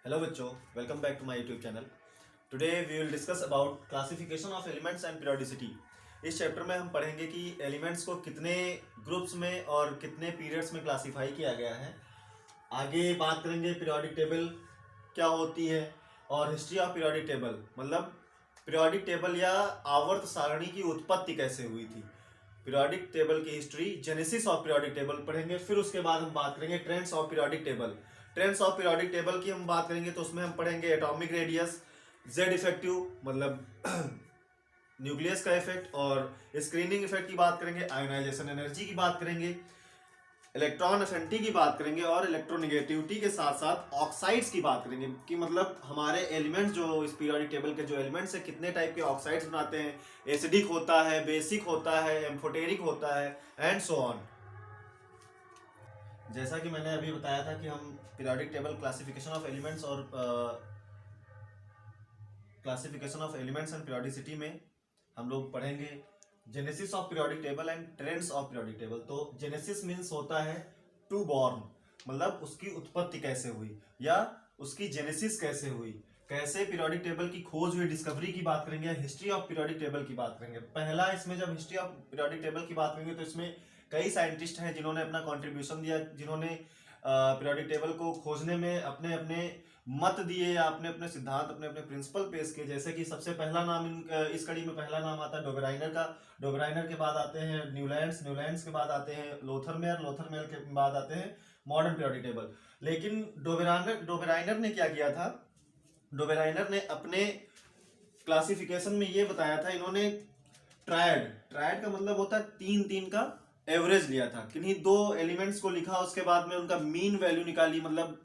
Hello बच्चों, welcome back to my YouTube channel. Today we will discuss about classification of elements and periodicity. इस chapter में हम पढ़ेंगे कि एलिमेंट्स को कितने ग्रुप्स में और कितने पीरियड्स में क्लासिफाई किया गया है। आगे बात करेंगे पीरियोडिक टेबल क्या होती है और हिस्ट्री ऑफ पीरियोडिक टेबल, मतलब पीरियोडिक टेबल या आवर्त सारणी की उत्पत्ति कैसे हुई थी। पीरियोडिक टेबल की history, genesis of periodic table पढ़ेंगे। फिर उसके बाद हम बात करेंगे trends of periodic table. Trends of periodic table की हम बात करेंगे तो उसमें हम पढ़ेंगे एटॉमिक रेडियस, जेड इफेक्टिव मतलब न्यूक्लियस का इफेक्ट, और स्क्रीनिंग इफेक्ट की बात करेंगे, आयोनाइजेशन एनर्जी की बात करेंगे, इलेक्ट्रॉन अफिनिटी की बात करेंगे और इलेक्ट्रोनेगेटिविटी के साथ साथ ऑक्साइड्स की बात करेंगे कि मतलब हमारे एलिमेंट्स जो इस पीरियोडिक टेबल के जो एलिमेंट्स है कितने टाइप के ऑक्साइड्स बनाते हैं। एसिडिक होता है, बेसिक होता है, एम्फोटेरिक होता है एंड सो ऑन। जैसा कि मैंने अभी बताया था कि हम periodic table classification of elements और classification of elements and periodicity में हम लोग पढ़ेंगे genesis of periodic table and trends of periodic table. तो जेनेसिस मीन्स होता है टू बॉर्न, मतलब उसकी उत्पत्ति कैसे हुई या उसकी जेनेसिस कैसे हुई, कैसे पीरियोडिक टेबल की खोज हुई, डिस्कवरी की बात करेंगे, हिस्ट्री ऑफ पीरियोडिक टेबल की बात करेंगे। पहला इसमें जब हिस्ट्री ऑफ पीरियोडिक टेबल की बात करेंगे तो इसमें कई साइंटिस्ट हैं जिन्होंने अपना कंट्रीब्यूशन दिया, जिन्होंने पीरियोडिक टेबल को खोजने में अपने अपने मत दिए या अपने अपने सिद्धांत, अपने अपने प्रिंसिपल पेश किए। जैसे कि सबसे पहला नाम इस कड़ी में पहला नाम आता है डोबेराइनर का। डोबेराइनर के बाद आते हैं न्यूलैंड्स के बाद आते हैं लोथरमेयर के बाद आते हैं मॉडर्न पीरियोडिक टेबल। लेकिन डोबेराइनर ने क्या किया था, डोबेराइनर ने अपने क्लासिफिकेशन में ये बताया था, इन्होंने ट्रायड का मतलब होता है तीन तीन का एवरेज लिया था। किन्हीं दो एलिमेंट्स को लिखा, उसके बाद में उनका मीन वैल्यू निकाली, मतलब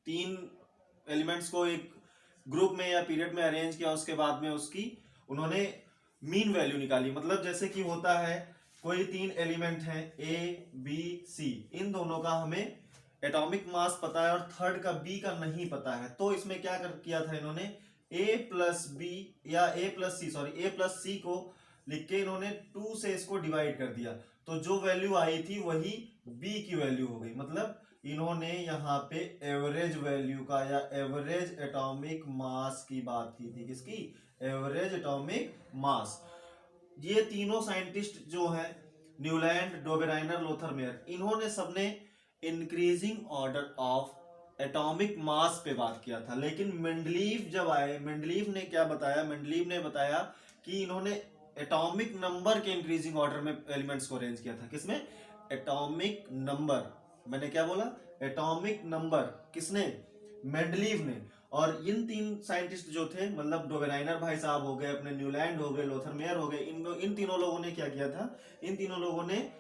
तीन एलिमेंट्स को एक ग्रुप में या पीरियड में अरेंज किया, उसके बाद में उसकी उन्होंने मीन वैल्यू निकाली। मतलब जैसे कि होता है कोई तीन एलिमेंट हैं ए बी सी, इन दोनों का हमें एटॉमिक मास पता है और थर्ड का बी का नहीं पता है, तो इसमें क्या किया था इन्होंने ए प्लस बी या ए प्लस सी को लिख के इन्होंने 2 से इसको डिवाइड कर दिया, तो जो वैल्यू आई थी वही बी की वैल्यू हो गई। मतलब इन्होंने यहाँ पे एवरेज वैल्यू का या एवरेज एटॉमिक मास की बात की थी। किसकी? Average atomic mass. ये तीनों साइंटिस्ट जो हैं, न्यूलैंड, डोबेराइनर, लोथरमेयर, इन्होंने सबने increasing order of atomic mass पे बात किया था। लेकिन मेंडलीव जब आए, मेंडलीव ने क्या बताया, मेंडलीव ने बताया कि इन्होंने एटॉमिक नंबर के इंक्रीजिंग ऑर्डर में एलिमेंट्स को अरेंज किया था। किसमें? Atomic number. मैंने क्या बोला? Atomic number. किसने? मेंडलीव ने। और इन तीन साइंटिस्ट जो थे, मतलब डोबेराइनर भाई साहब हो गए, अपने न्यूलैंड हो गए, लोथरमेयर हो गए, इन तीनों लोगों ने क्या किया था, इन तीनों लोगों ने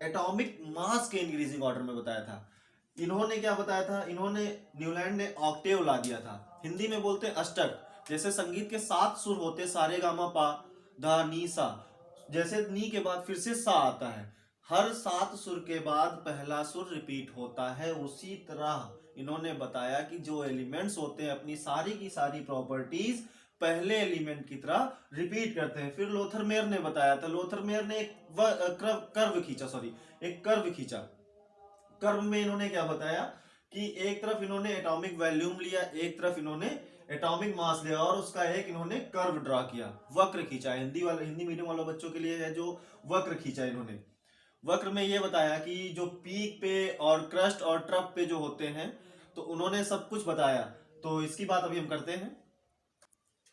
एटॉमिक मास के इंक्रीजिंग ऑर्डर में बताया था। इन्होंने क्या बताया था, इन्होंने न्यूलैंड ने ऑक्टेव ला दिया था। हिंदी में बोलते हैं अष्टक। जैसे संगीत के 7 सुर होते, सारे गामा पा धा नी सा, जैसे नी के बाद फिर से सा आता है, हर 7 सुर के बाद पहला सुर रिपीट होता है। उसी तरह इन्होंने बताया कि जो एलिमेंट्स होते हैं अपनी सारी की सारी प्रॉपर्टीज पहले एलिमेंट की तरह रिपीट करते हैं। फिर लोथरमेयर ने बताया था, लोथरमेयर ने एक कर्व खींचा। कर्व में इन्होंने क्या बताया कि एक तरफ इन्होंने एटॉमिक वॉल्यूम लिया, एक तरफ इन्होंने एटॉमिक मास लिया और उसका एक इन्होंने कर्व ड्रा किया, वक्र खींचा। हिंदी मीडियम वाले बच्चों के लिए है जो वक्र खींचा इन्होंने। वक्र में ये बताया कि जो पीक पे और क्रस्ट और ट्रफ पे जो होते हैं, तो उन्होंने सब कुछ बताया। तो इसकी बात अभी हम करते हैं।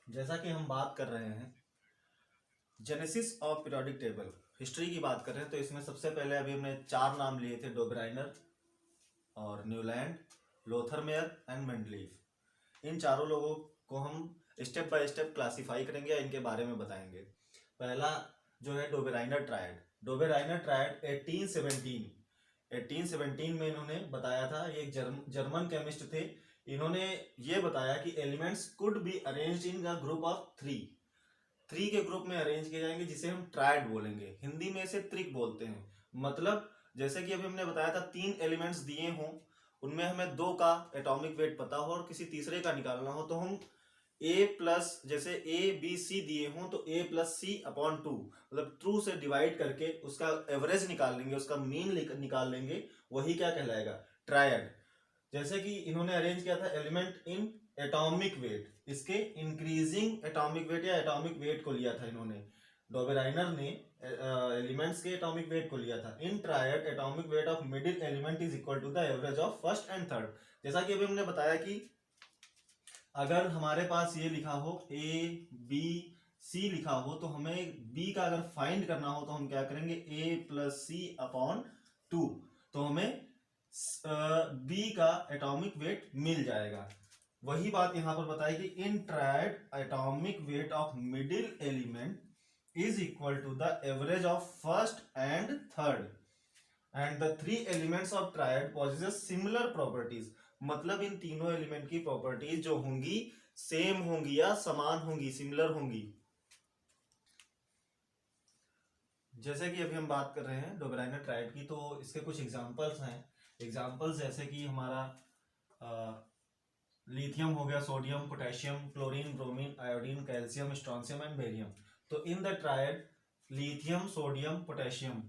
जैसा कि हम बात कर रहे हैं genesis of periodic table, history की बात कर रहे हैं, तो इसमें सबसे पहले अभी हमने 4 नाम लिए थे, डोबेराइनर और न्यूलैंड, लोथरमेयर एंड मेंडलीव। इन चारों लोगों को हम स्टेप बाय स्टेप क्लासिफाई करेंगे या इनके बारे में बताएंगे। पहला जो है डोबेराइनर ट्रायड। डोबेराइनर ट्रायड 1817 में इन्होंने बताया था। ये एक जर्मन केमिस्ट थे। इन्होंने ये बताया कि elements could be arranged in a group of 3 के ग्रुप में अरेंज किए जाएंगे, जिसे हम ट्रायड बोलेंगे। हिंदी में इसे त्रिक बोलते हैं। मतलब जैसे कि अभी हमने बताया था 3 एलिमेंट्स दिए हों, उनमें हमें 2 का एटॉमिक वेट पता हो और किसी तीसरे का निकालना हो, तो हम ए प्लस, जैसे ए बी सी दिए हों तो ए प्लस सी अपॉन 2, मतलब 2 से डिवाइड करके उसका एवरेज निकाल लेंगे, उसका मीन निकाल लेंगे, वही क्या कहलाएगा? ट्रायड। जैसे कि इन्होंने अरेंज किया था एलिमेंट इन एटॉमिक वेट, इसके इंक्रीजिंग एटॉमिक वेट या एटॉमिक वेट को लिया था इन्होंने, डोबेराइनर ने एलिमेंट्स के एटॉमिक वेट को लिया था। In triad atomic weight of middle element is equal to the average of first and third. जैसा कि अभी हमने बताया कि अगर हमारे पास ये लिखा हो ए बी सी लिखा हो, तो हमें बी का अगर फाइंड करना हो तो हम क्या करेंगे, ए प्लस सी अपॉन 2, तो हमें बी का एटॉमिक वेट मिल जाएगा। वही बात यहां पर बताई कि in triad atomic weight of middle element is equal to the average of first and third and the three elements of triad possesses similar properties। मतलब इन तीनों एलिमेंट की प्रॉपर्टीज जो होंगी सेम होंगी या समान होंगी, सिमिलर होंगी। जैसे कि अभी हम बात कर रहे हैं डोबेराइनर ट्रायड की, तो इसके कुछ एग्जांपल्स हैं। एग्जांपल्स जैसे कि हमारा लिथियम हो गया, sodium, potassium, chlorine, bromine, iodine, calcium, strontium and barium. तो in the triad lithium, sodium, potassium,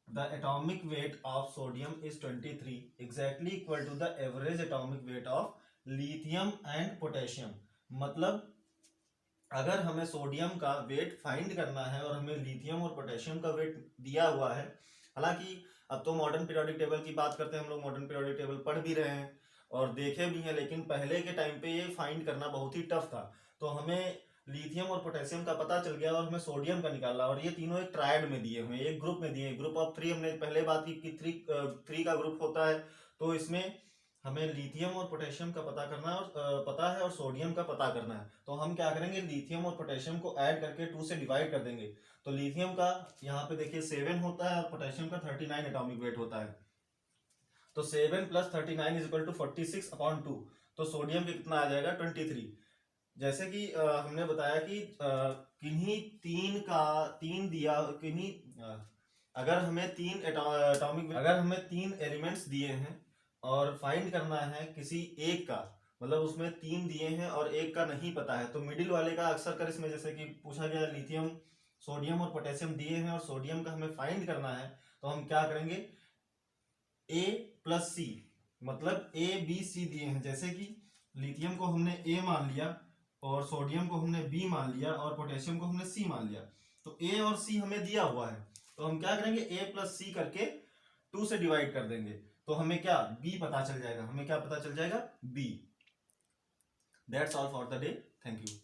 the atomic weight of sodium is 23, exactly equal to the average atomic weight of lithium and potassium। मतलब अगर हमें sodium का weight find करना है और हमें lithium और पोटेशियम का वेट दिया हुआ है, हालांकि अब तो मॉडर्न पीरियोडिक टेबल की बात करते हैं, हम लोग मॉडर्न पीरियोडिक टेबल पढ़ भी रहे हैं और देखे भी हैं, लेकिन पहले के टाइम पे ये फाइंड करना बहुत ही टफ था। तो हमें लिथियम और पोटेशियम का पता चल गया और हमें सोडियम का निकालना, और ये तीनों एक ट्रायड में दिए हुए, एक ग्रुप में दिए, ग्रुप ऑफ 3। हमने पहले बात की कि थ्री का ग्रुप होता है, तो इसमें हमें लिथियम और पोटेशियम का पता करना पता है और सोडियम का पता करना है। तो हम क्या करेंगे, लिथियम और पोटेशियम को ऐड करके 2 से डिवाइड कर देंगे। तो लिथियम का यहाँ पे देखिए 7 होता है और पोटेशियम का 39 एटॉमिक वेट होता है। तो 7 + 39 इज इक्वल टू 46/2। तो सोडियम का कितना आ जाएगा, 23। जैसे कि हमने बताया कि किन्हीं तीन दिया, अगर हमें तीन एलिमेंट्स दिए हैं और फाइंड करना है किसी एक का, मतलब उसमें 3 दिए हैं और एक का नहीं पता है, तो मिडिल वाले का अक्सर कर इसमें जैसे कि पूछा गया लिथियम, सोडियम और पोटेशियम दिए हैं और सोडियम का हमें फाइंड करना है, तो हम क्या करेंगे, ए प्लस सी, मतलब ए बी सी दिए हैं। जैसे कि लिथियम को हमने ए मान लिया और सोडियम को हमने बी मान लिया और पोटेशियम को हमने सी मान लिया, तो ए और सी हमें दिया हुआ है, तो हम क्या करेंगे, ए प्लस सी करके 2 से डिवाइड कर देंगे, तो हमें क्या, बी पता चल जाएगा। हमें क्या पता चल जाएगा, B. That's all for the day, thank you.